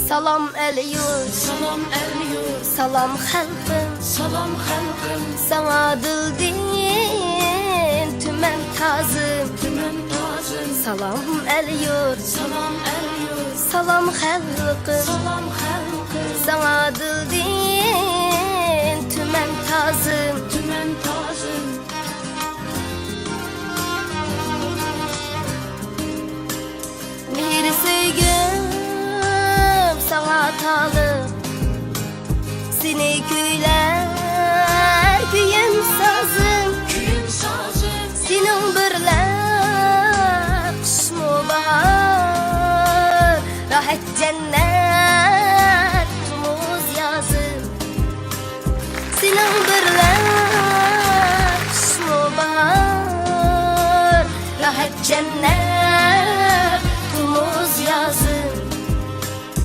Salam el yurt, Salam el yurt, salam halkım, salam halkım, sana dildin tümen tazım. tümen tazım. Salam el yurt, Salam el yurt, salam halkım, salam halkım, sana dildin tümen tazım. tümen tazım. Bir sevgim sana talip, seni köyler güyüm sazım. Kuyum sazım, Senin birle kışmı bahar, rahat cennet muz yazım. Senin birle kışmı bahar, rahat cennet